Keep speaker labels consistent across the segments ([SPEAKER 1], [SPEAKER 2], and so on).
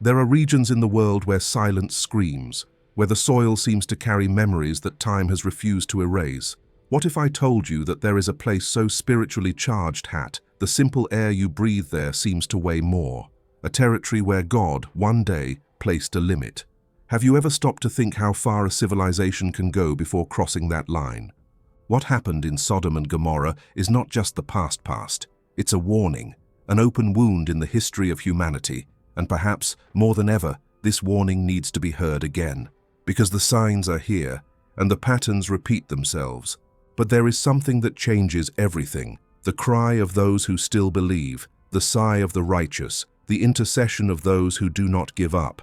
[SPEAKER 1] There are regions in the world where silence screams, where the soil seems to carry memories that time has refused to erase. What if I told you that there is a place so spiritually charged that the simple air you breathe there seems to weigh more? A territory where God, one day, placed a limit. Have you ever stopped to think how far a civilization can go before crossing that line? What happened in Sodom and Gomorrah is not just the past. It's a warning, an open wound in the history of humanity. And perhaps, more than ever, this warning needs to be heard again. Because the signs are here, and the patterns repeat themselves. But there is something that changes everything. The cry of those who still believe, the sigh of the righteous, the intercession of those who do not give up.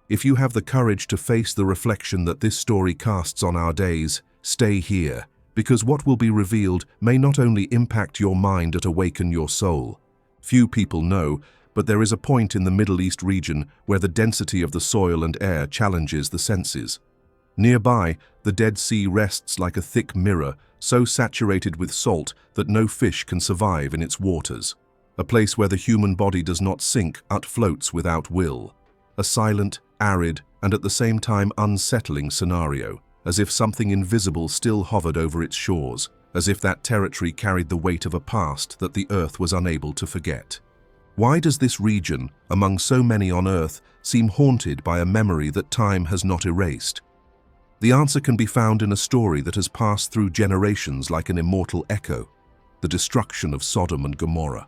[SPEAKER 1] If you have the courage to face the reflection that this story casts on our days, stay here, because what will be revealed may not only impact your mind but awaken your soul. Few people know, but there is a point in the Middle East region where the density of the soil and air challenges the senses. Nearby, the Dead Sea rests like a thick mirror, so saturated with salt that no fish can survive in its waters. A place where the human body does not sink but floats without will. A silent, arid, and at the same time unsettling scenario, as if something invisible still hovered over its shores, as if that territory carried the weight of a past that the earth was unable to forget. Why does this region, among so many on earth, seem haunted by a memory that time has not erased? The answer can be found in a story that has passed through generations like an immortal echo: the destruction of Sodom and Gomorrah.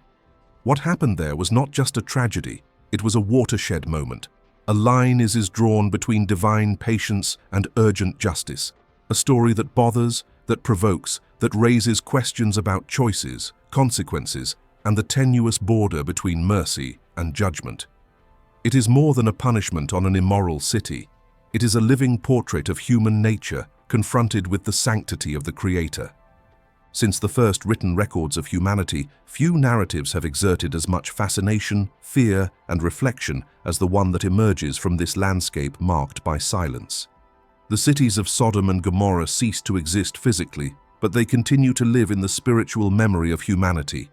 [SPEAKER 1] What happened there was not just a tragedy, it was a watershed moment. A line is drawn between divine patience and urgent justice. A story that bothers, that provokes, that raises questions about choices, consequences, and the tenuous border between mercy and judgment. It is more than a punishment on an immoral city. It is a living portrait of human nature confronted with the sanctity of the Creator. Since the first written records of humanity, few narratives have exerted as much fascination, fear, and reflection as the one that emerges from this landscape marked by silence. The cities of Sodom and Gomorrah cease to exist physically, but they continue to live in the spiritual memory of humanity.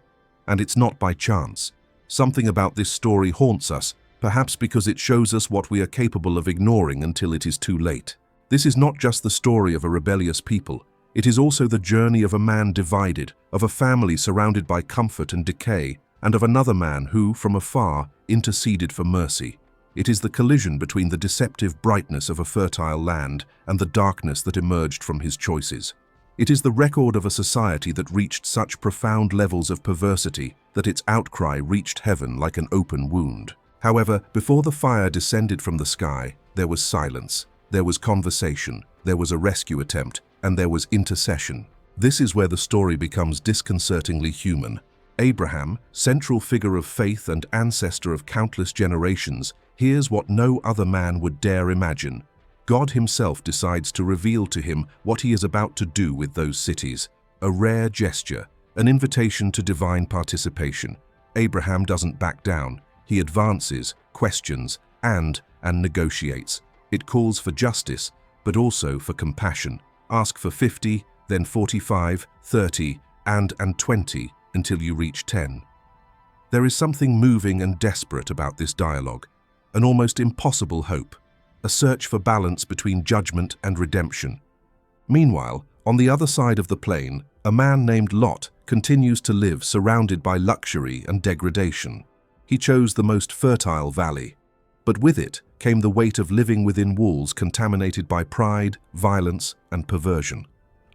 [SPEAKER 1] And it's not by chance. Something about this story haunts us, perhaps because it shows us what we are capable of ignoring until it is too late. This is not just the story of a rebellious people. It is also the journey of a man divided, of a family surrounded by comfort and decay, and of another man who, from afar, interceded for mercy. It is the collision between the deceptive brightness of a fertile land and the darkness that emerged from his choices. It is the record of a society that reached such profound levels of perversity that its outcry reached heaven like an open wound. However, before the fire descended from the sky, there was silence, there was conversation, there was a rescue attempt, and there was intercession. This is where the story becomes disconcertingly human. Abraham, central figure of faith and ancestor of countless generations, hears what no other man would dare imagine. God himself decides to reveal to him what he is about to do with those cities. A rare gesture, an invitation to divine participation. Abraham doesn't back down. He advances, questions, and negotiates. It calls for justice, but also for compassion. Ask for 50, then 45, 30, and 20 until you reach 10. There is something moving and desperate about this dialogue, an almost impossible hope, a search for balance between judgment and redemption. Meanwhile, on the other side of the plain, a man named Lot continues to live surrounded by luxury and degradation. He chose the most fertile valley, but with it came the weight of living within walls contaminated by pride, violence, and perversion.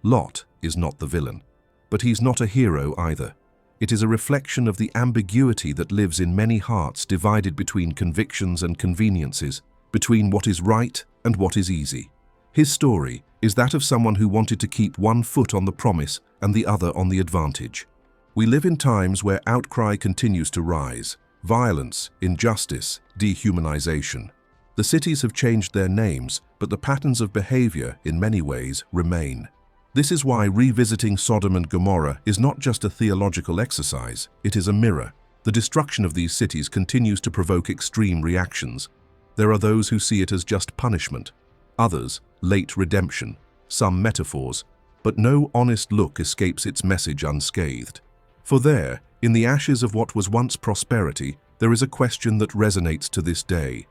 [SPEAKER 1] Lot is not the villain, but he's not a hero either. It is a reflection of the ambiguity that lives in many hearts divided between convictions and conveniences, between what is right and what is easy. His story is that of someone who wanted to keep one foot on the promise and the other on the advantage. We live in times where outcry continues to rise. Violence, injustice, dehumanization. The cities have changed their names, but the patterns of behavior, in many ways, remain. This is why revisiting Sodom and Gomorrah is not just a theological exercise, it is a mirror. The destruction of these cities continues to provoke extreme reactions. There are those who see it as just punishment, others, late redemption, some metaphors, but no honest look escapes its message unscathed. For there, in the ashes of what was once prosperity, there is a question that resonates to this day.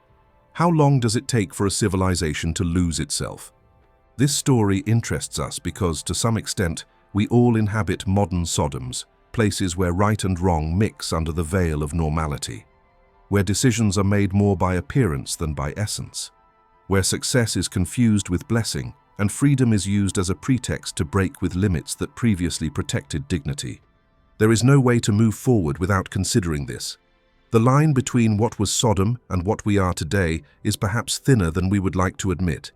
[SPEAKER 1] How long does it take for a civilization to lose itself? This story interests us because, to some extent, we all inhabit modern Sodoms, places where right and wrong mix under the veil of normality, where decisions are made more by appearance than by essence, where success is confused with blessing and freedom is used as a pretext to break with limits that previously protected dignity. There is no way to move forward without considering this. The line between what was Sodom and what we are today is perhaps thinner than we would like to admit.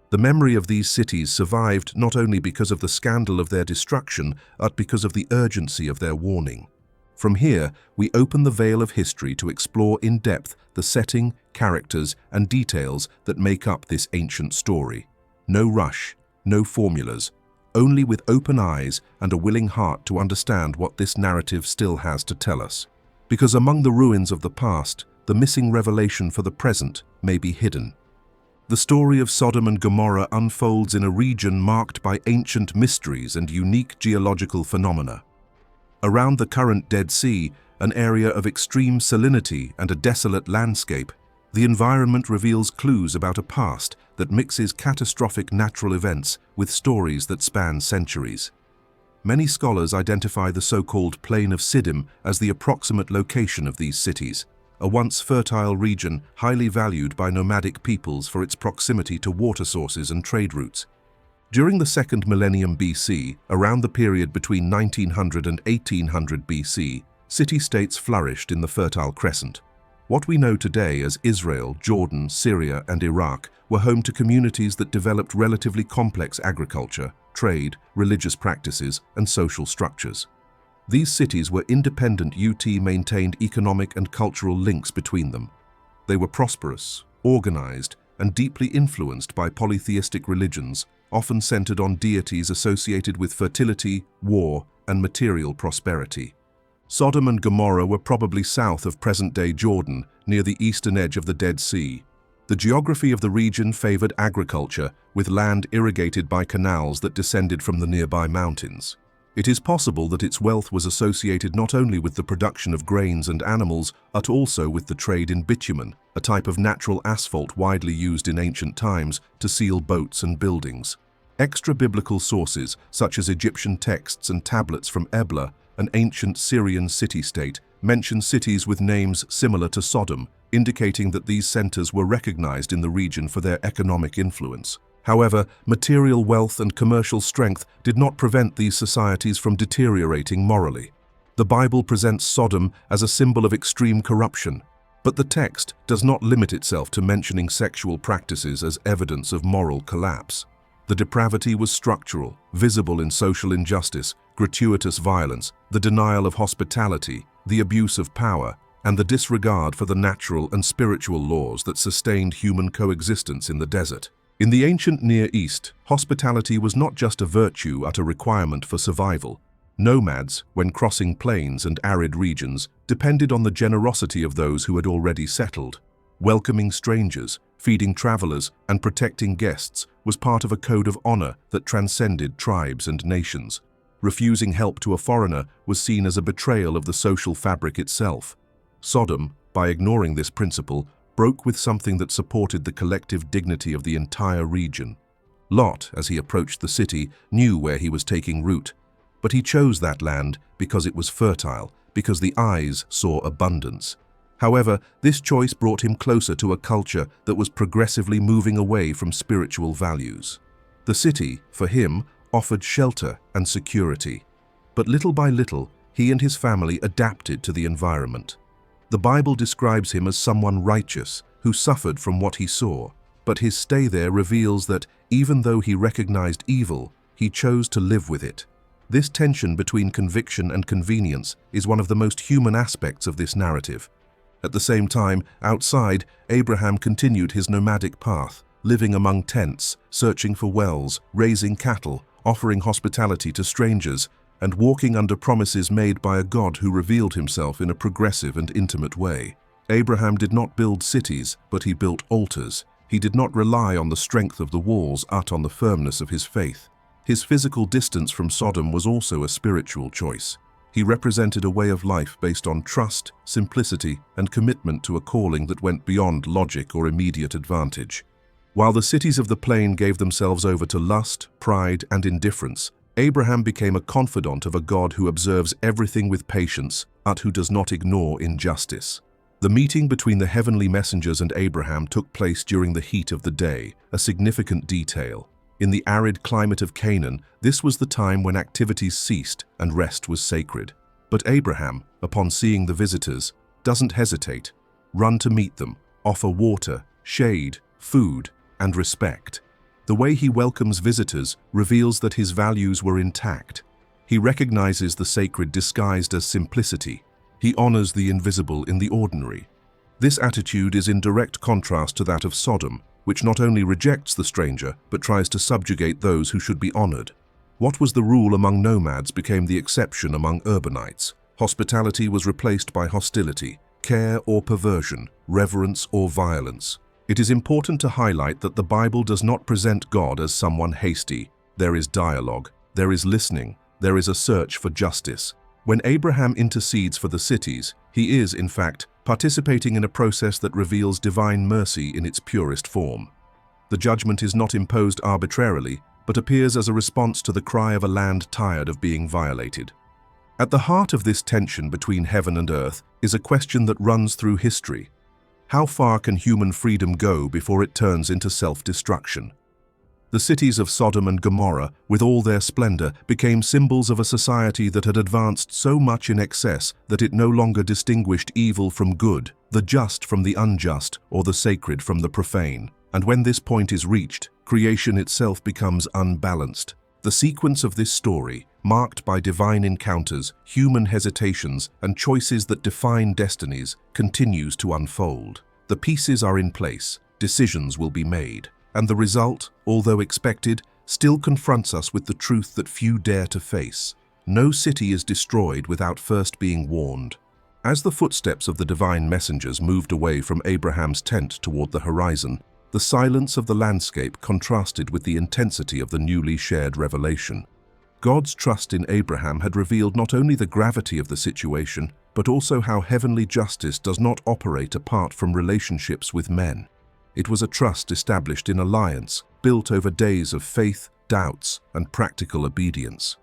[SPEAKER 1] The memory of these cities survived not only because of the scandal of their destruction, but because of the urgency of their warning. From here, we open the veil of history to explore in depth the setting, characters, and details that make up this ancient story. No rush, no formulas, only with open eyes and a willing heart to understand what this narrative still has to tell us. Because among the ruins of the past, the missing revelation for the present may be hidden. The story of Sodom and Gomorrah unfolds in a region marked by ancient mysteries and unique geological phenomena. Around the current Dead Sea, an area of extreme salinity and a desolate landscape, the environment reveals clues about a past that mixes catastrophic natural events with stories that span centuries. Many scholars identify the so-called Plain of Siddim as the approximate location of these cities, a once fertile region highly valued by nomadic peoples for its proximity to water sources and trade routes. During the 2nd millennium BC, around the period between 1900 and 1800 BC, city-states flourished in the Fertile Crescent. What we know today as Israel, Jordan, Syria, and Iraq were home to communities that developed relatively complex agriculture, trade, religious practices, and social structures. These cities were independent yet maintained economic and cultural links between them. They were prosperous, organized, and deeply influenced by polytheistic religions, often centered on deities associated with fertility, war, and material prosperity. Sodom and Gomorrah were probably south of present-day Jordan, near the eastern edge of the Dead Sea. The geography of the region favored agriculture, with land irrigated by canals that descended from the nearby mountains. It is possible that its wealth was associated not only with the production of grains and animals, but also with the trade in bitumen, a type of natural asphalt widely used in ancient times to seal boats and buildings. Extra-biblical sources, such as Egyptian texts and tablets from Ebla, an ancient Syrian city-state, mention cities with names similar to Sodom, indicating that these centers were recognized in the region for their economic influence. However, material wealth and commercial strength did not prevent these societies from deteriorating morally. The Bible presents Sodom as a symbol of extreme corruption, but the text does not limit itself to mentioning sexual practices as evidence of moral collapse. The depravity was structural, visible in social injustice, gratuitous violence, the denial of hospitality, the abuse of power, and the disregard for the natural and spiritual laws that sustained human coexistence in the desert. In the ancient Near East, hospitality was not just a virtue but a requirement for survival. Nomads, when crossing plains and arid regions, depended on the generosity of those who had already settled. Welcoming strangers, feeding travelers, and protecting guests was part of a code of honor that transcended tribes and nations. Refusing help to a foreigner was seen as a betrayal of the social fabric itself. Sodom, by ignoring this principle, broke with something that supported the collective dignity of the entire region. Lot, as he approached the city, knew where he was taking root, but he chose that land because it was fertile, because the eyes saw abundance. However, this choice brought him closer to a culture that was progressively moving away from spiritual values. The city, for him, offered shelter and security, but little by little, he and his family adapted to the environment. The Bible describes him as someone righteous who suffered from what he saw, but his stay there reveals that even though he recognized evil, he chose to live with it. This tension between conviction and convenience is one of the most human aspects of this narrative. At the same time, outside, Abraham continued his nomadic path, living among tents, searching for wells, raising cattle, offering hospitality to strangers, and walking under promises made by a God who revealed himself in a progressive and intimate way. Abraham did not build cities, but he built altars. He did not rely on the strength of the walls, but on the firmness of his faith. His physical distance from Sodom was also a spiritual choice. He represented a way of life based on trust, simplicity, and commitment to a calling that went beyond logic or immediate advantage. While the cities of the plain gave themselves over to lust, pride, and indifference, Abraham became a confidant of a God who observes everything with patience, but who does not ignore injustice. The meeting between the heavenly messengers and Abraham took place during the heat of the day, a significant detail. In the arid climate of Canaan, this was the time when activities ceased and rest was sacred. But Abraham, upon seeing the visitors, doesn't hesitate. Run to meet them, offer water, shade, food, and respect. The way he welcomes visitors reveals that his values were intact. He recognizes the sacred disguised as simplicity. He honors the invisible in the ordinary. This attitude is in direct contrast to that of Sodom, which not only rejects the stranger, but tries to subjugate those who should be honored. What was the rule among nomads became the exception among urbanites. Hospitality was replaced by hostility, care or perversion, reverence or violence. It is important to highlight that the Bible does not present God as someone hasty. There is dialogue, there is listening, there is a search for justice. When Abraham intercedes for the cities, he is, in fact, participating in a process that reveals divine mercy in its purest form. The judgment is not imposed arbitrarily, but appears as a response to the cry of a land tired of being violated. At the heart of this tension between heaven and earth is a question that runs through history. How far can human freedom go before it turns into self-destruction? The cities of Sodom and Gomorrah, with all their splendor, became symbols of a society that had advanced so much in excess that it no longer distinguished evil from good, the just from the unjust, or the sacred from the profane. And when this point is reached, creation itself becomes unbalanced. The sequence of this story, marked by divine encounters, human hesitations, and choices that define destinies, continues to unfold. The pieces are in place, decisions will be made. And the result, although expected, still confronts us with the truth that few dare to face. No city is destroyed without first being warned. As the footsteps of the divine messengers moved away from Abraham's tent toward the horizon, the silence of the landscape contrasted with the intensity of the newly shared revelation. God's trust in Abraham had revealed not only the gravity of the situation, but also how heavenly justice does not operate apart from relationships with men. It was a trust established in alliance, built over days of faith, doubts, and practical obedience.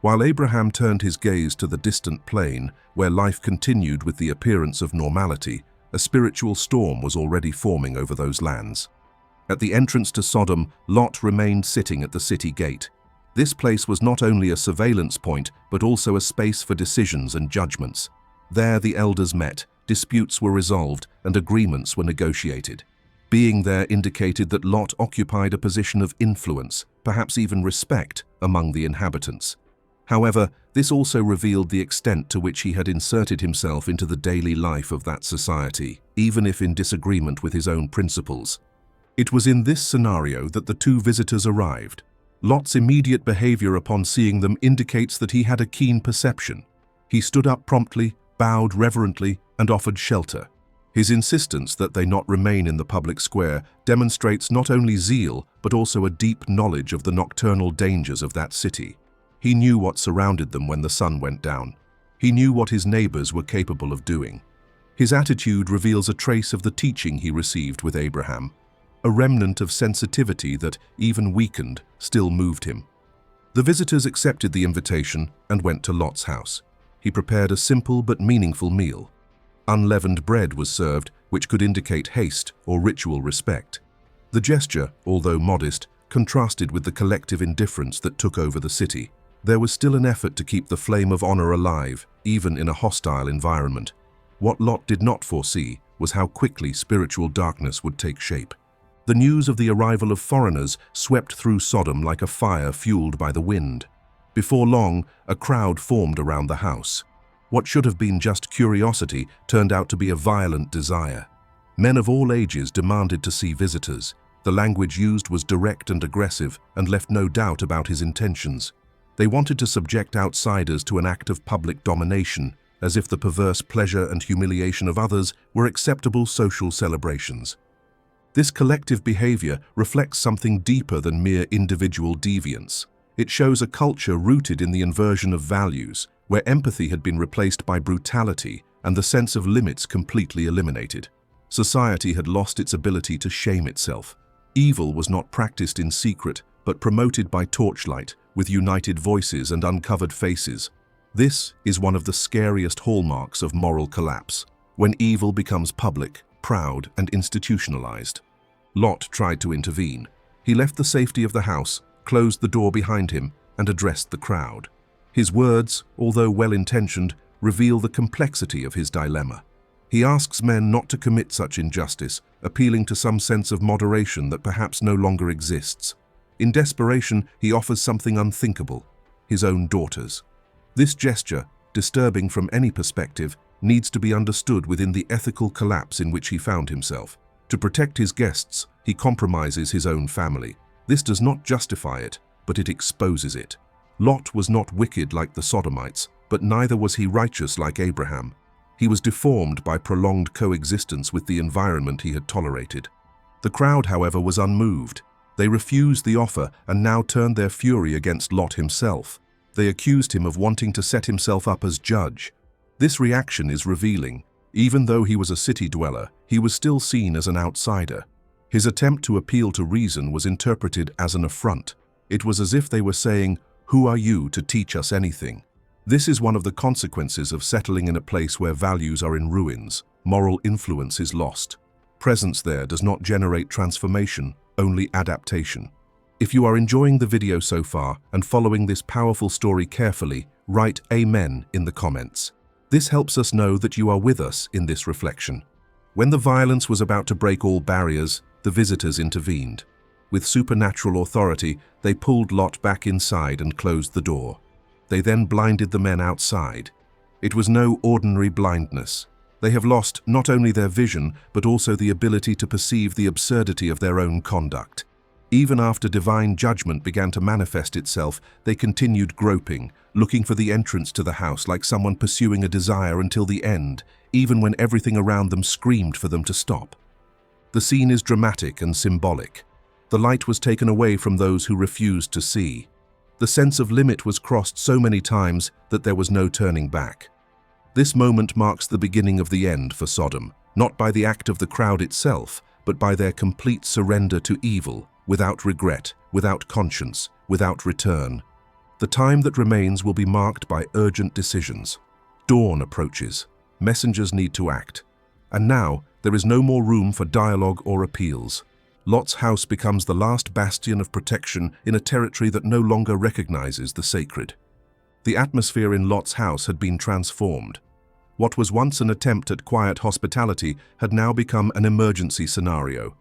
[SPEAKER 1] While Abraham turned his gaze to the distant plain, where life continued with the appearance of normality, a spiritual storm was already forming over those lands. At the entrance to Sodom, Lot remained sitting at the city gate. This place was not only a surveillance point, but also a space for decisions and judgments. There the elders met, disputes were resolved, and agreements were negotiated. Being there indicated that Lot occupied a position of influence, perhaps even respect, among the inhabitants. However, this also revealed the extent to which he had inserted himself into the daily life of that society, even if in disagreement with his own principles. It was in this scenario that the two visitors arrived. Lot's immediate behavior upon seeing them indicates that he had a keen perception. He stood up promptly, bowed reverently, and offered shelter. His insistence that they not remain in the public square demonstrates not only zeal, but also a deep knowledge of the nocturnal dangers of that city. He knew what surrounded them when the sun went down. He knew what his neighbors were capable of doing. His attitude reveals a trace of the teaching he received with Abraham. A remnant of sensitivity that, even weakened, still moved him. The visitors accepted the invitation and went to Lot's house. He prepared a simple but meaningful meal. Unleavened bread was served, which could indicate haste or ritual respect. The gesture, although modest, contrasted with the collective indifference that took over the city. There was still an effort to keep the flame of honor alive, even in a hostile environment. What Lot did not foresee was how quickly spiritual darkness would take shape. The news of the arrival of foreigners swept through Sodom like a fire fueled by the wind. Before long, a crowd formed around the house. What should have been just curiosity turned out to be a violent desire. Men of all ages demanded to see visitors. The language used was direct and aggressive and left no doubt about his intentions. They wanted to subject outsiders to an act of public domination, as if the perverse pleasure and humiliation of others were acceptable social celebrations. This collective behavior reflects something deeper than mere individual deviance. It shows a culture rooted in the inversion of values, where empathy had been replaced by brutality and the sense of limits completely eliminated. Society had lost its ability to shame itself. Evil was not practiced in secret, but promoted by torchlight, with united voices and uncovered faces. This is one of the scariest hallmarks of moral collapse, when evil becomes public, proud, and institutionalized. Lot tried to intervene. He left the safety of the house, closed the door behind him, and addressed the crowd. His words, although well-intentioned, reveal the complexity of his dilemma. He asks men not to commit such injustice, appealing to some sense of moderation that perhaps no longer exists. In desperation, he offers something unthinkable: his own daughters. This gesture, disturbing from any perspective, needs to be understood within the ethical collapse in which he found himself. To protect his guests, he compromises his own family. This does not justify it, but it exposes it. Lot was not wicked like the Sodomites, but neither was he righteous like Abraham. He was deformed by prolonged coexistence with the environment he had tolerated. The crowd, however, was unmoved. They refused the offer and now turned their fury against Lot himself. They accused him of wanting to set himself up as judge. This reaction is revealing. Even though he was a city dweller, he was still seen as an outsider. His attempt to appeal to reason was interpreted as an affront. It was as if they were saying, "Who are you to teach us anything?" This is one of the consequences of settling in a place where values are in ruins. Moral influence is lost. Presence there does not generate transformation, only adaptation. If you are enjoying the video so far and following this powerful story carefully, write Amen in the comments. This helps us know that you are with us in this reflection. When the violence was about to break all barriers, the visitors intervened. With supernatural authority, they pulled Lot back inside and closed the door. They then blinded the men outside. It was no ordinary blindness. They have lost not only their vision, but also the ability to perceive the absurdity of their own conduct. Even after divine judgment began to manifest itself, they continued groping, looking for the entrance to the house like someone pursuing a desire until the end, even when everything around them screamed for them to stop. The scene is dramatic and symbolic. The light was taken away from those who refused to see. The sense of limit was crossed so many times that there was no turning back. This moment marks the beginning of the end for Sodom, not by the act of the crowd itself, but by their complete surrender to evil, without regret, without conscience, without return. The time that remains will be marked by urgent decisions. Dawn approaches. Messengers need to act. And now, there is no more room for dialogue or appeals. Lot's house becomes the last bastion of protection in a territory that no longer recognizes the sacred. The atmosphere in Lot's house had been transformed. What was once an attempt at quiet hospitality had now become an emergency scenario.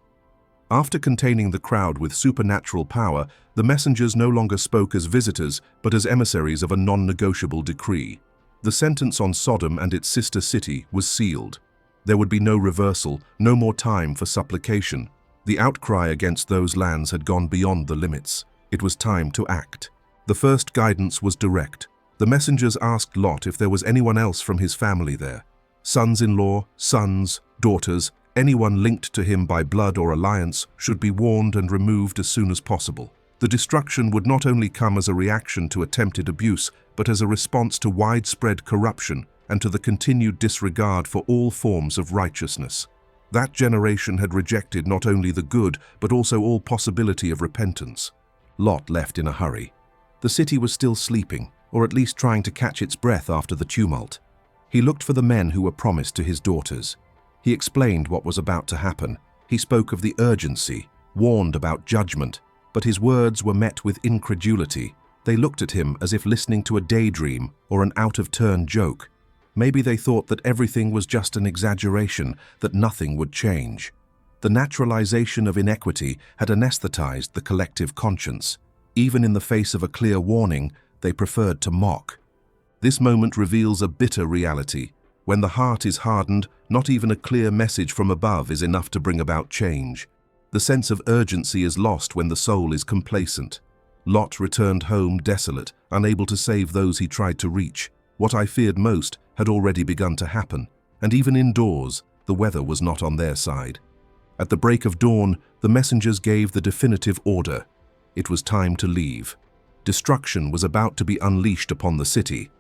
[SPEAKER 1] After containing the crowd with supernatural power, the messengers no longer spoke as visitors, but as emissaries of a non-negotiable decree. The sentence on Sodom and its sister city was sealed. There would be no reversal, no more time for supplication. The outcry against those lands had gone beyond the limits. It was time to act. The first guidance was direct. The messengers asked Lot if there was anyone else from his family there. Sons-in-law, sons, daughters, anyone linked to him by blood or alliance should be warned and removed as soon as possible. The destruction would not only come as a reaction to attempted abuse, but as a response to widespread corruption and to the continued disregard for all forms of righteousness. That generation had rejected not only the good, but also all possibility of repentance. Lot left in a hurry. The city was still sleeping, or at least trying to catch its breath after the tumult. He looked for the men who were promised to his daughters. He explained what was about to happen. He spoke of the urgency, warned about judgment, but his words were met with incredulity. They looked at him as if listening to a daydream or an out-of-turn joke. Maybe they thought that everything was just an exaggeration, that nothing would change. The naturalization of inequity had anesthetized the collective conscience. Even in the face of a clear warning, they preferred to mock. This moment reveals a bitter reality. When the heart is hardened, not even a clear message from above is enough to bring about change. The sense of urgency is lost when the soul is complacent. Lot returned home desolate, unable to save those he tried to reach. What I feared most had already begun to happen, and even indoors, the weather was not on their side. At the break of dawn, the messengers gave the definitive order. It was time to leave. Destruction was about to be unleashed upon the city.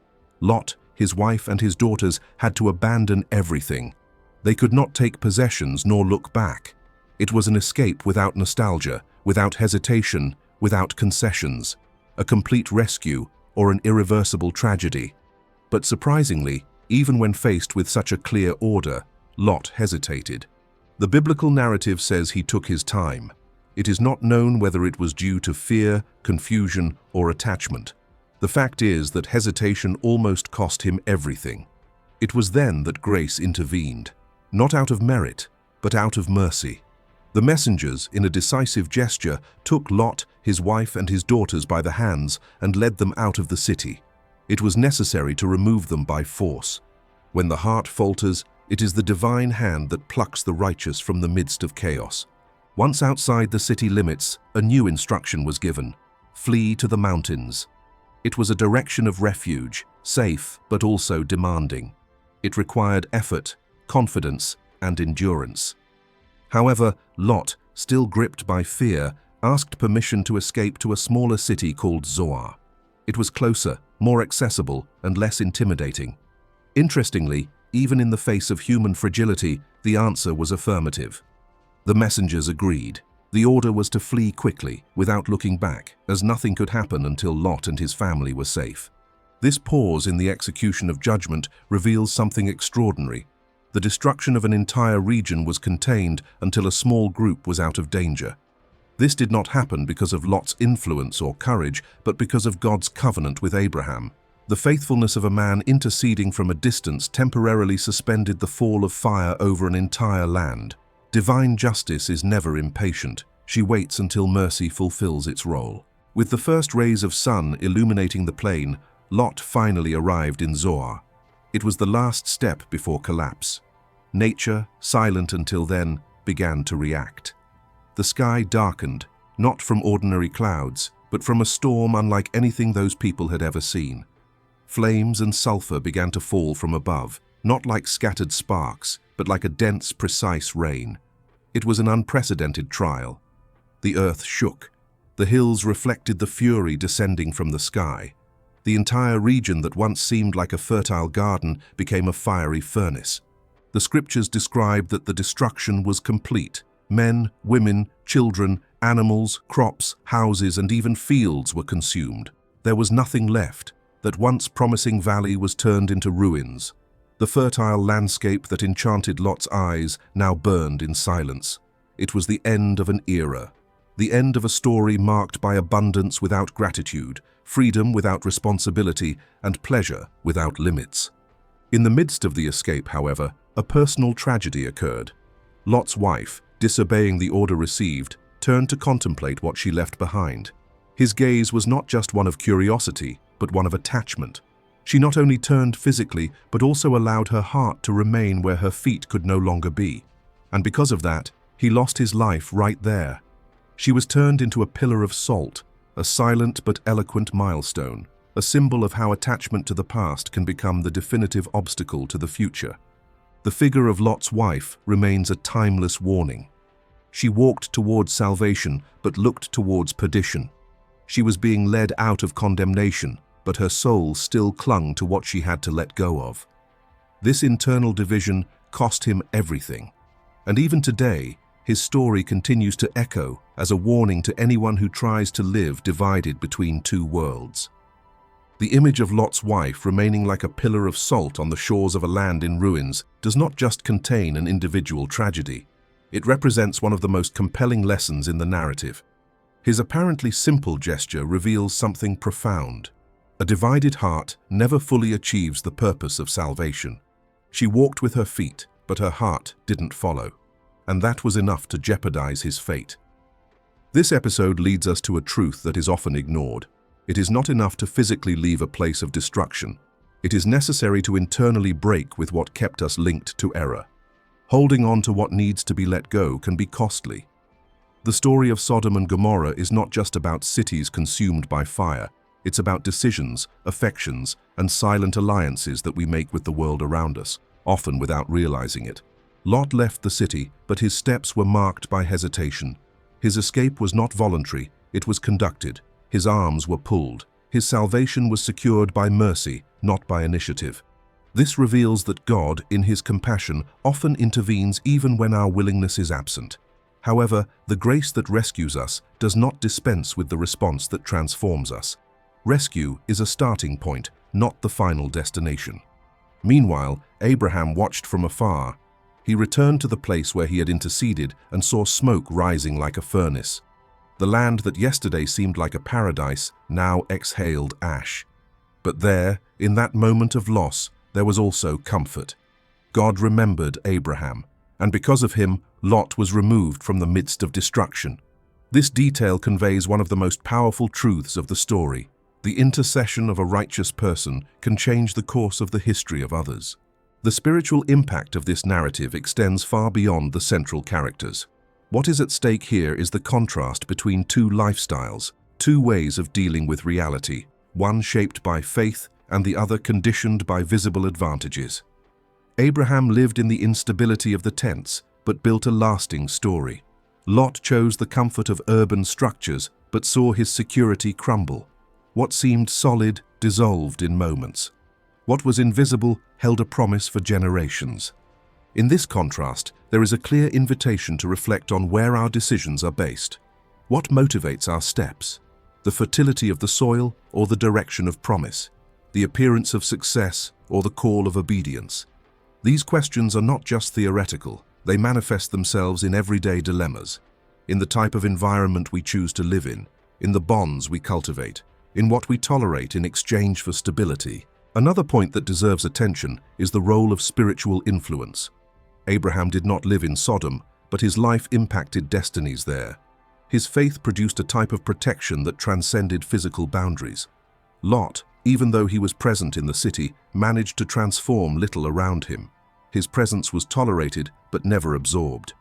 [SPEAKER 1] Lot, his wife and his daughters had to abandon everything. They could not take possessions nor look back. It was an escape without nostalgia, without hesitation, without concessions, a complete rescue or an irreversible tragedy. But surprisingly, even when faced with such a clear order, Lot hesitated. The biblical narrative says he took his time. It is not known whether it was due to fear, confusion, or attachment. The fact is that hesitation almost cost him everything. It was then that grace intervened, not out of merit, but out of mercy. The messengers, in a decisive gesture, took Lot, his wife and his daughters by the hands and led them out of the city. It was necessary to remove them by force. When the heart falters, it is the divine hand that plucks the righteous from the midst of chaos. Once outside the city limits, a new instruction was given: flee to the mountains. It was a direction of refuge, safe but also demanding. It required effort, confidence, and endurance. However, Lot, still gripped by fear, asked permission to escape to a smaller city called Zoar. It was closer, more accessible, and less intimidating. Interestingly, even in the face of human fragility, the answer was affirmative. The messengers agreed. The order was to flee quickly, without looking back, as nothing could happen until Lot and his family were safe. This pause in the execution of judgment reveals something extraordinary. The destruction of an entire region was contained until a small group was out of danger. This did not happen because of Lot's influence or courage, but because of God's covenant with Abraham. The faithfulness of a man interceding from a distance temporarily suspended the fall of fire over an entire land. Divine justice is never impatient. She waits until mercy fulfills its role. With the first rays of sun illuminating the plain, Lot finally arrived in Zoar. It was the last step before collapse. Nature, silent until then, began to react. The sky darkened, not from ordinary clouds, but from a storm unlike anything those people had ever seen. Flames and sulfur began to fall from above, not like scattered sparks, but like a dense, precise rain. It was an unprecedented trial. The earth shook. The hills reflected the fury descending from the sky. The entire region that once seemed like a fertile garden became a fiery furnace. The scriptures describe that the destruction was complete. Men, women, children, animals, crops, houses, and even fields were consumed. There was nothing left. That once promising valley was turned into ruins. The fertile landscape that enchanted Lot's eyes now burned in silence. It was the end of an era. The end of a story marked by abundance without gratitude, freedom without responsibility, and pleasure without limits. In the midst of the escape, however, a personal tragedy occurred. Lot's wife, disobeying the order received, turned to contemplate what she left behind. His gaze was not just one of curiosity, but one of attachment. She not only turned physically, but also allowed her heart to remain where her feet could no longer be. And because of that, he lost his life right there. She was turned into a pillar of salt, a silent but eloquent milestone, a symbol of how attachment to the past can become the definitive obstacle to the future. The figure of Lot's wife remains a timeless warning. She walked towards salvation, but looked towards perdition. She was being led out of condemnation, but her soul still clung to what she had to let go of. This internal division cost him everything. And even today, his story continues to echo as a warning to anyone who tries to live divided between two worlds. The image of Lot's wife remaining like a pillar of salt on the shores of a land in ruins does not just contain an individual tragedy. It represents one of the most compelling lessons in the narrative. His apparently simple gesture reveals something profound. A divided heart never fully achieves the purpose of salvation. She walked with her feet, but her heart didn't follow. And that was enough to jeopardize his fate. This episode leads us to a truth that is often ignored. It is not enough to physically leave a place of destruction. It is necessary to internally break with what kept us linked to error. Holding on to what needs to be let go can be costly. The story of Sodom and Gomorrah is not just about cities consumed by fire. It's about decisions, affections, and silent alliances that we make with the world around us, often without realizing it. Lot left the city, but his steps were marked by hesitation. His escape was not voluntary, it was conducted. His arms were pulled, His salvation was secured by mercy, not by initiative. This reveals that God, in His compassion, often intervenes even when our willingness is absent. However, the grace that rescues us does not dispense with the response that transforms us. Rescue is a starting point, not the final destination. Meanwhile, Abraham watched from afar. He returned to the place where he had interceded and saw smoke rising like a furnace. The land that yesterday seemed like a paradise now exhaled ash. But there, in that moment of loss, there was also comfort. God remembered Abraham, and because of him, Lot was removed from the midst of destruction. This detail conveys one of the most powerful truths of the story. The intercession of a righteous person can change the course of the history of others. The spiritual impact of this narrative extends far beyond the central characters. What is at stake here is the contrast between two lifestyles, two ways of dealing with reality, one shaped by faith and the other conditioned by visible advantages. Abraham lived in the instability of the tents, but built a lasting story. Lot chose the comfort of urban structures, but saw his security crumble. What seemed solid dissolved in moments. What was invisible held a promise for generations. In this contrast, there is a clear invitation to reflect on where our decisions are based. What motivates our steps? The fertility of the soil or the direction of promise? The appearance of success or the call of obedience? These questions are not just theoretical, they manifest themselves in everyday dilemmas, in the type of environment we choose to live in the bonds we cultivate, in what we tolerate in exchange for stability. Another point that deserves attention is the role of spiritual influence. Abraham did not live in Sodom, but his life impacted destinies there. His faith produced a type of protection that transcended physical boundaries. Lot, even though he was present in the city, managed to transform little around him. His presence was tolerated but never absorbed.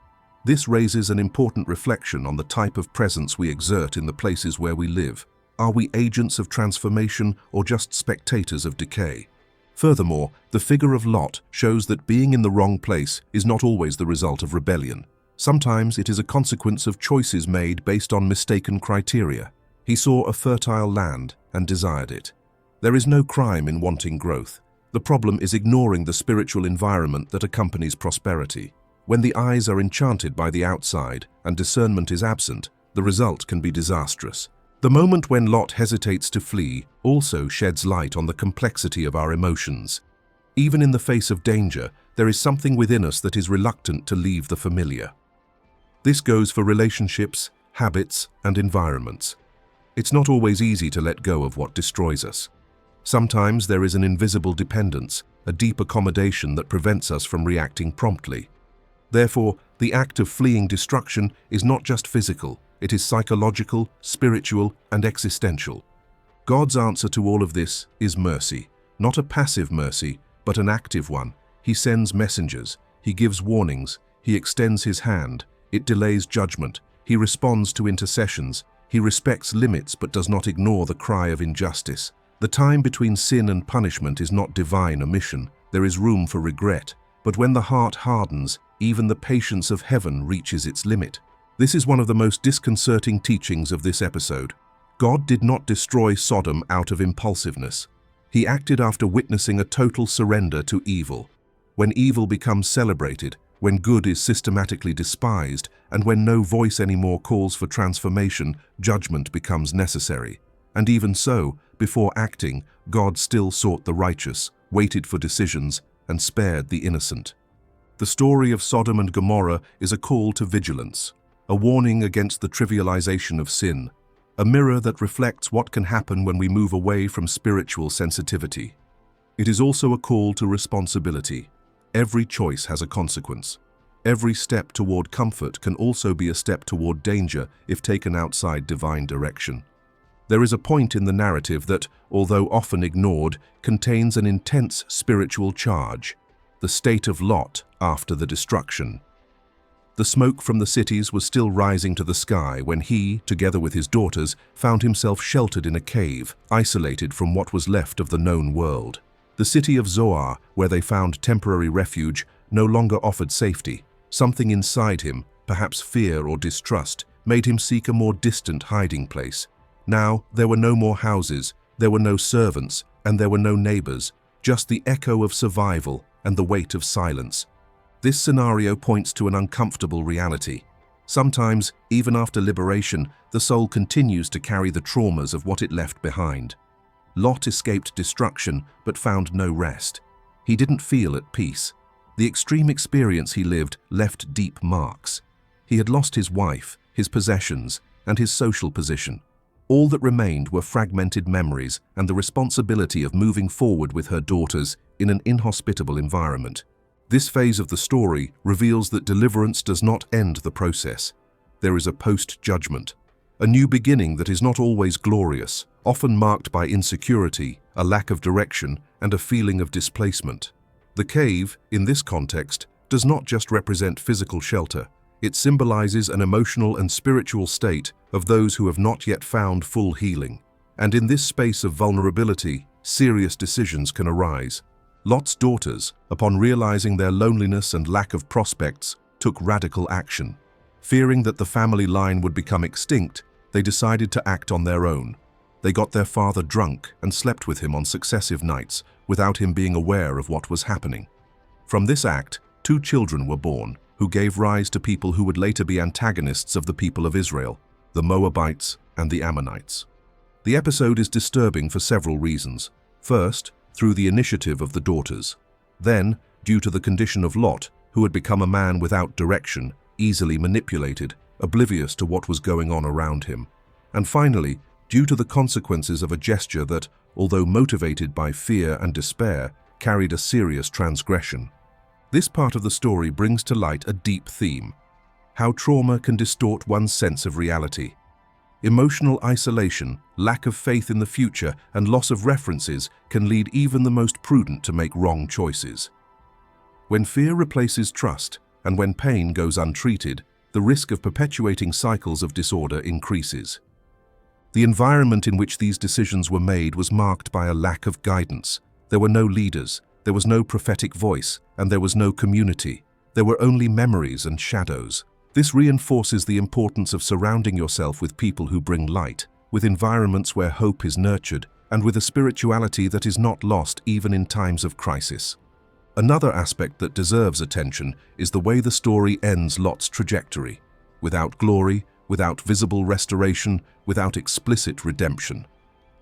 [SPEAKER 1] This raises an important reflection on the type of presence we exert in the places where we live. Are we agents of transformation or just spectators of decay? Furthermore, the figure of Lot shows that being in the wrong place is not always the result of rebellion. Sometimes it is a consequence of choices made based on mistaken criteria. He saw a fertile land and desired it. There is no crime in wanting growth. The problem is ignoring the spiritual environment that accompanies prosperity. When the eyes are enchanted by the outside and discernment is absent, the result can be disastrous. The moment when Lot hesitates to flee also sheds light on the complexity of our emotions. Even in the face of danger, there is something within us that is reluctant to leave the familiar. This goes for relationships, habits, and environments. It's not always easy to let go of what destroys us. Sometimes there is an invisible dependence, a deep accommodation that prevents us from reacting promptly. Therefore, the act of fleeing destruction is not just physical. It is psychological, spiritual, and existential. God's answer to all of this is mercy. Not a passive mercy, but an active one. He sends messengers. He gives warnings. He extends his hand. It delays judgment. He responds to intercessions. He respects limits but does not ignore the cry of injustice. The time between sin and punishment is not divine omission. There is room for regret. But when the heart hardens, even the patience of heaven reaches its limit. This is one of the most disconcerting teachings of this episode. God did not destroy Sodom out of impulsiveness. He acted after witnessing a total surrender to evil. When evil becomes celebrated, when good is systematically despised, and when no voice anymore calls for transformation, judgment becomes necessary. And even so, before acting, God still sought the righteous, waited for decisions, and spared the innocent. The story of Sodom and Gomorrah is a call to vigilance. A warning against the trivialization of sin, a mirror that reflects what can happen when we move away from spiritual sensitivity. It is also a call to responsibility. Every choice has a consequence. Every step toward comfort can also be a step toward danger if taken outside divine direction. There is a point in the narrative that, although often ignored, contains an intense spiritual charge: the state of Lot after the destruction. The smoke from the cities was still rising to the sky when he, together with his daughters, found himself sheltered in a cave, isolated from what was left of the known world. The city of Zoar, where they found temporary refuge, no longer offered safety. Something inside him, perhaps fear or distrust, made him seek a more distant hiding place. Now there were no more houses, There were no servants, and there were no neighbors, just the echo of survival and the weight of silence. This scenario points to an uncomfortable reality. Sometimes, even after liberation, the soul continues to carry the traumas of what it left behind. Lot escaped destruction but found no rest. He didn't feel at peace. The extreme experience he lived left deep marks. He had lost his wife, his possessions, and his social position. All that remained were fragmented memories and the responsibility of moving forward with her daughters in an inhospitable environment. This phase of the story reveals that deliverance does not end the process. There is a post-judgment, a new beginning that is not always glorious, often marked by insecurity, a lack of direction, and a feeling of displacement. The cave, in this context, does not just represent physical shelter. It symbolizes an emotional and spiritual state of those who have not yet found full healing. And in this space of vulnerability, serious decisions can arise. Lot's daughters, upon realizing their loneliness and lack of prospects, took radical action. Fearing that the family line would become extinct, they decided to act on their own. They got their father drunk and slept with him on successive nights without him being aware of what was happening. From this act, 2 children were born, who gave rise to people who would later be antagonists of the people of Israel, the Moabites and the Ammonites. The episode is disturbing for several reasons. First, through the initiative of the daughters. Then, due to the condition of Lot, who had become a man without direction, easily manipulated, oblivious to what was going on around him. And finally, due to the consequences of a gesture that, although motivated by fear and despair, carried a serious transgression. This part of the story brings to light a deep theme: how trauma can distort one's sense of reality. Emotional isolation, lack of faith in the future, and loss of references can lead even the most prudent to make wrong choices. When fear replaces trust, and when pain goes untreated, the risk of perpetuating cycles of disorder increases. The environment in which these decisions were made was marked by a lack of guidance. There were no leaders, there was no prophetic voice, and there was no community. There were only memories and shadows. This reinforces the importance of surrounding yourself with people who bring light, with environments where hope is nurtured, and with a spirituality that is not lost even in times of crisis. Another aspect that deserves attention is the way the story ends Lot's trajectory, without glory, without visible restoration, without explicit redemption.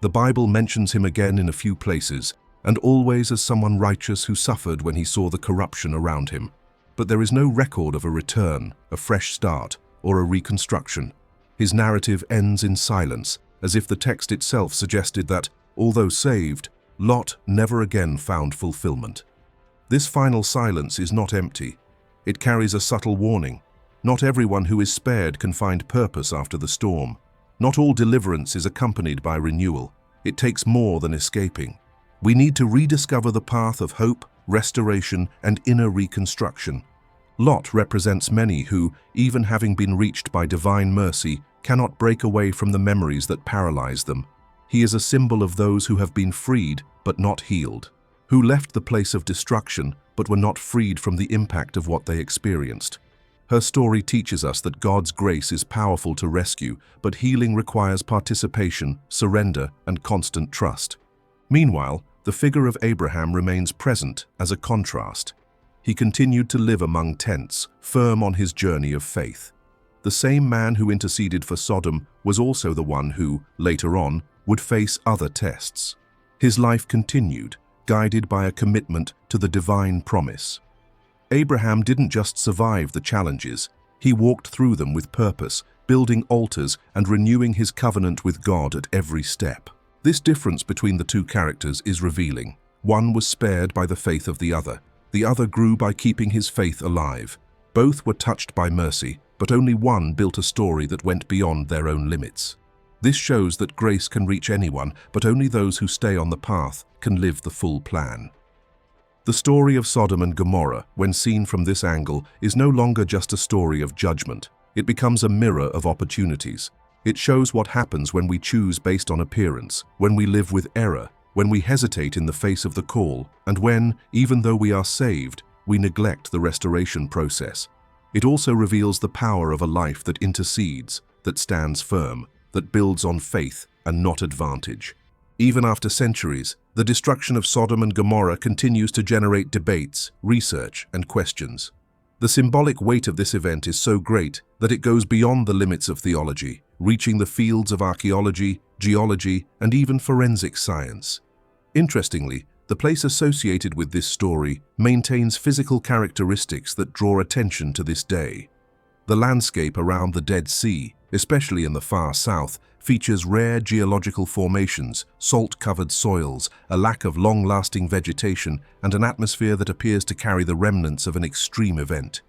[SPEAKER 1] The Bible mentions him again in a few places, and always as someone righteous who suffered when he saw the corruption around him. But there is no record of a return, a fresh start, or a reconstruction. His narrative ends in silence, as if the text itself suggested that, although saved, Lot never again found fulfillment. This final silence is not empty. It carries a subtle warning. Not everyone who is spared can find purpose after the storm. Not all deliverance is accompanied by renewal. It takes more than escaping. We need to rediscover the path of hope, restoration, and inner reconstruction. Lot represents many who, even having been reached by divine mercy, cannot break away from the memories that paralyze them. He is a symbol of those who have been freed but not healed, who left the place of destruction but were not freed from the impact of what they experienced. Her story teaches us that God's grace is powerful to rescue, but healing requires participation, surrender, and constant trust. Meanwhile, the figure of Abraham remains present as a contrast. He continued to live among tents, firm on his journey of faith. The same man who interceded for Sodom was also the one who, later on, would face other tests. His life continued, guided by a commitment to the divine promise. Abraham didn't just survive the challenges, he walked through them with purpose, building altars and renewing his covenant with God at every step. This difference between the two characters is revealing. One was spared by the faith of the other grew by keeping his faith alive. Both were touched by mercy, but only one built a story that went beyond their own limits. This shows that grace can reach anyone, but only those who stay on the path can live the full plan. The story of Sodom and Gomorrah, when seen from this angle, is no longer just a story of judgment. It becomes a mirror of opportunities. It shows what happens when we choose based on appearance, when we live with error, when we hesitate in the face of the call, and when, even though we are saved, we neglect the restoration process. It also reveals the power of a life that intercedes, that stands firm, that builds on faith and not advantage. Even after centuries, the destruction of Sodom and Gomorrah continues to generate debates, research, and questions. The symbolic weight of this event is so great that it goes beyond the limits of theology, reaching the fields of archaeology, geology, and even forensic science. Interestingly, the place associated with this story maintains physical characteristics that draw attention to this day. The landscape around the Dead Sea, especially in the far south, features rare geological formations, salt-covered soils, a lack of long-lasting vegetation, and an atmosphere that appears to carry the remnants of an extreme event.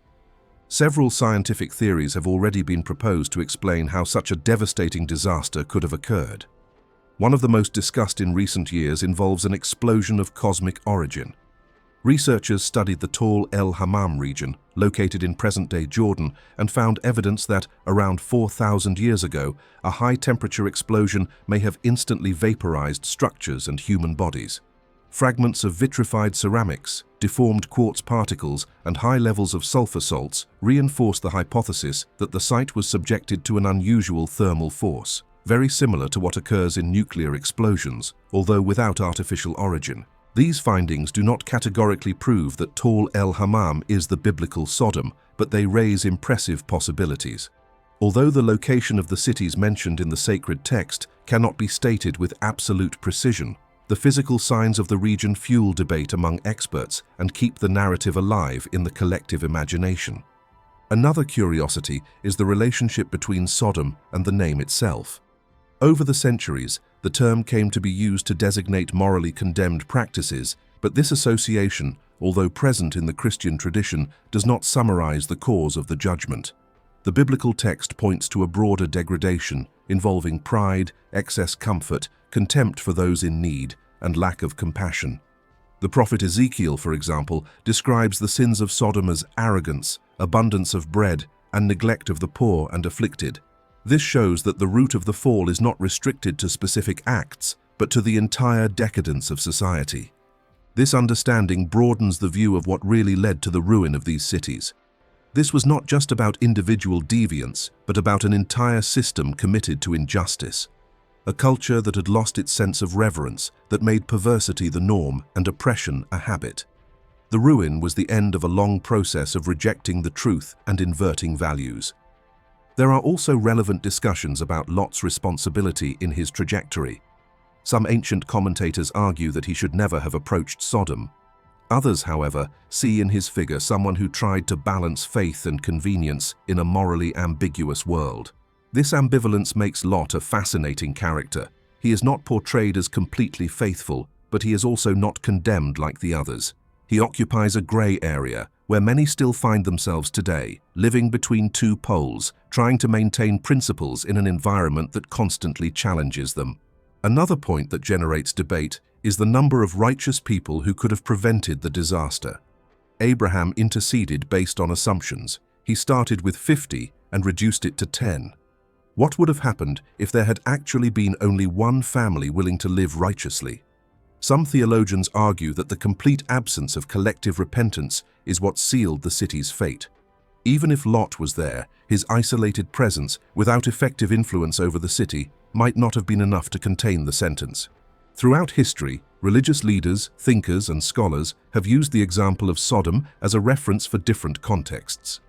[SPEAKER 1] Several scientific theories have already been proposed to explain how such a devastating disaster could have occurred. One of the most discussed in recent years involves an explosion of cosmic origin. Researchers studied the Tall El Hammam region, located in present-day Jordan, and found evidence that, around 4,000 years ago, a high-temperature explosion may have instantly vaporized structures and human bodies. Fragments of vitrified ceramics, deformed quartz particles, and high levels of sulfur salts reinforce the hypothesis that the site was subjected to an unusual thermal force, very similar to what occurs in nuclear explosions, although without artificial origin. These findings do not categorically prove that Tall El Hammam is the biblical Sodom, but they raise impressive possibilities. Although the location of the cities mentioned in the sacred text cannot be stated with absolute precision, the physical signs of the region fuel debate among experts and keep the narrative alive in the collective imagination. Another curiosity is the relationship between Sodom and the name itself. Over the centuries, the term came to be used to designate morally condemned practices, but this association, although present in the Christian tradition, does not summarize the cause of the judgment. The biblical text points to a broader degradation involving pride, excess comfort, contempt for those in need, and lack of compassion. The prophet Ezekiel, for example, describes the sins of Sodom as arrogance, abundance of bread, and neglect of the poor and afflicted. This shows that the root of the fall is not restricted to specific acts, but to the entire decadence of society. This understanding broadens the view of what really led to the ruin of these cities. This was not just about individual deviance, but about an entire system committed to injustice. A culture that had lost its sense of reverence, that made perversity the norm and oppression a habit. The ruin was the end of a long process of rejecting the truth and inverting values. There are also relevant discussions about Lot's responsibility in his trajectory. Some ancient commentators argue that he should never have approached Sodom. Others, however, see in his figure someone who tried to balance faith and convenience in a morally ambiguous world. This ambivalence makes Lot a fascinating character. He is not portrayed as completely faithful, but he is also not condemned like the others. He occupies a gray area, where many still find themselves today, living between two poles, trying to maintain principles in an environment that constantly challenges them. Another point that generates debate is the number of righteous people who could have prevented the disaster. Abraham interceded based on assumptions. He started with 50 and reduced it to 10. What would have happened if there had actually been only one family willing to live righteously? Some theologians argue that the complete absence of collective repentance is what sealed the city's fate. Even if Lot was there, his isolated presence, without effective influence over the city, might not have been enough to contain the sentence. Throughout history, religious leaders, thinkers, and scholars have used the example of Sodom as a reference for different contexts.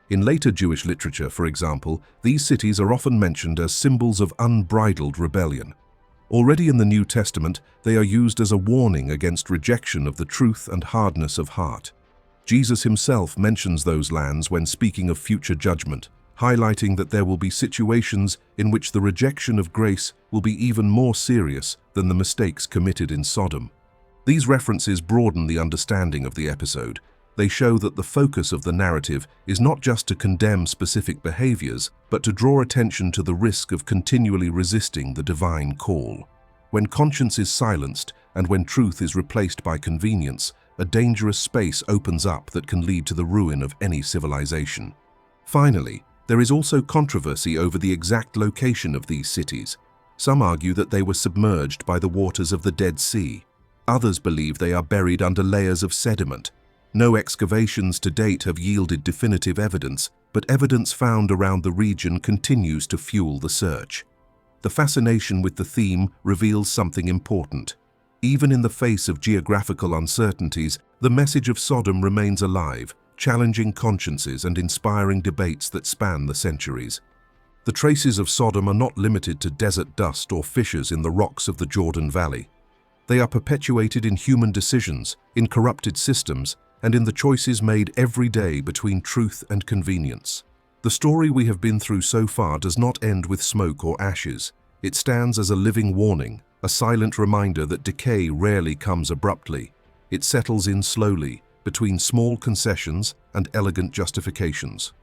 [SPEAKER 1] In later Jewish literature, for example, these cities are often mentioned as symbols of unbridled rebellion. Already in the New Testament, they are used as a warning against rejection of the truth and hardness of heart. Jesus himself mentions those lands when speaking of future judgment, highlighting that there will be situations in which the rejection of grace will be even more serious than the mistakes committed in Sodom. These references broaden the understanding of the episode. They show that the focus of the narrative is not just to condemn specific behaviors, but to draw attention to the risk of continually resisting the divine call. When conscience is silenced and when truth is replaced by convenience, a dangerous space opens up that can lead to the ruin of any civilization. Finally, there is also controversy over the exact location of these cities. Some argue that they were submerged by the waters of the Dead Sea. Others believe they are buried under layers of sediment. No excavations to date have yielded definitive evidence, but evidence found around the region continues to fuel the search. the fascination with the theme reveals something important. Even in the face of geographical uncertainties, the message of Sodom remains alive, challenging consciences and inspiring debates that span the centuries. The traces of Sodom are not limited to desert dust or fissures in the rocks of the Jordan Valley. They are perpetuated in human decisions, in corrupted systems, and in the choices made every day between truth and convenience. The story we have been through so far does not end with smoke or ashes. It stands as a living warning, a silent reminder that decay rarely comes abruptly. It settles in slowly, between small concessions and elegant justifications.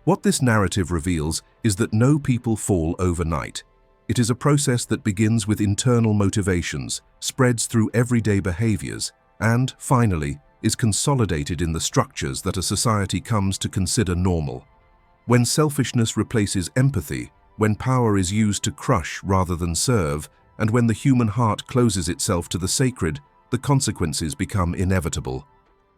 [SPEAKER 1] What this narrative reveals is that no people fall overnight. It is a process that begins with internal motivations, spreads through everyday behaviors, and, finally, is consolidated in the structures that a society comes to consider normal. When selfishness replaces empathy, when power is used to crush rather than serve, and when the human heart closes itself to the sacred, the consequences become inevitable.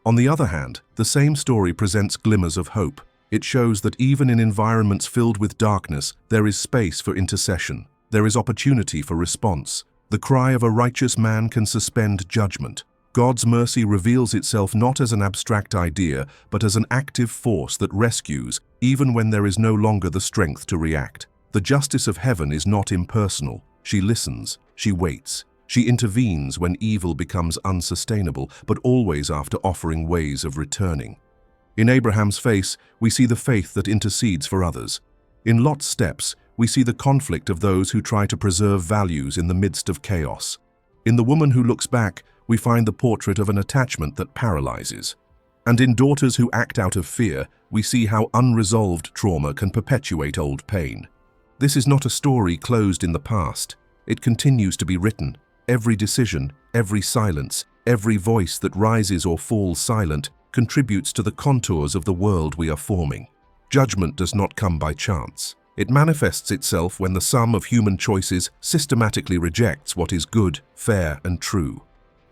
[SPEAKER 1] On the other hand, the same story presents glimmers of hope. It shows that even in environments filled with darkness, there is space for intercession. There is opportunity for response. The cry of a righteous man can suspend judgment. God's mercy reveals itself not as an abstract idea, but as an active force that rescues, even when there is no longer the strength to react. The justice of heaven is not impersonal. She listens, she waits, she intervenes when evil becomes unsustainable, but always after offering ways of returning. In Abraham's face, we see the faith that intercedes for others. In Lot's steps, we see the conflict of those who try to preserve values in the midst of chaos. In the woman who looks back, we find the portrait of an attachment that paralyzes. And in daughters who act out of fear, we see how unresolved trauma can perpetuate old pain. This is not a story closed in the past. It continues to be written. Every decision, every silence, every voice that rises or falls silent contributes to the contours of the world we are forming. Judgment does not come by chance. It manifests itself when the sum of human choices systematically rejects what is good, fair, and true.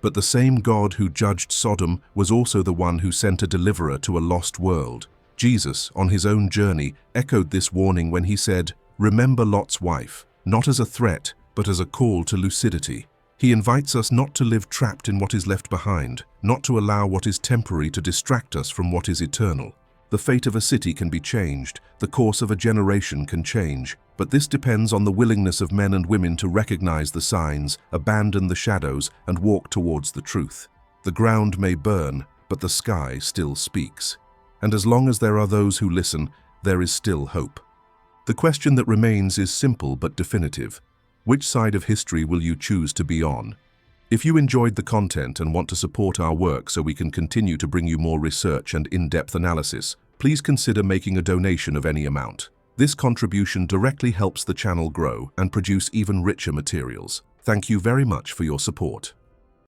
[SPEAKER 1] But the same God who judged Sodom was also the one who sent a deliverer to a lost world. Jesus, on his own journey, echoed this warning when he said, "Remember Lot's wife," not as a threat, but as a call to lucidity. He invites us not to live trapped in what is left behind, not to allow what is temporary to distract us from what is eternal. The fate of a city can be changed, the course of a generation can change, but this depends on the willingness of men and women to recognize the signs, abandon the shadows, and walk towards the truth. The ground may burn, but the sky still speaks. And as long as there are those who listen, there is still hope. The question that remains is simple but definitive. Which side of history will you choose to be on? If you enjoyed the content and want to support our work so we can continue to bring you more research and in-depth analysis, please consider making a donation of any amount. This contribution directly helps the channel grow and produce even richer materials. Thank you very much for your support.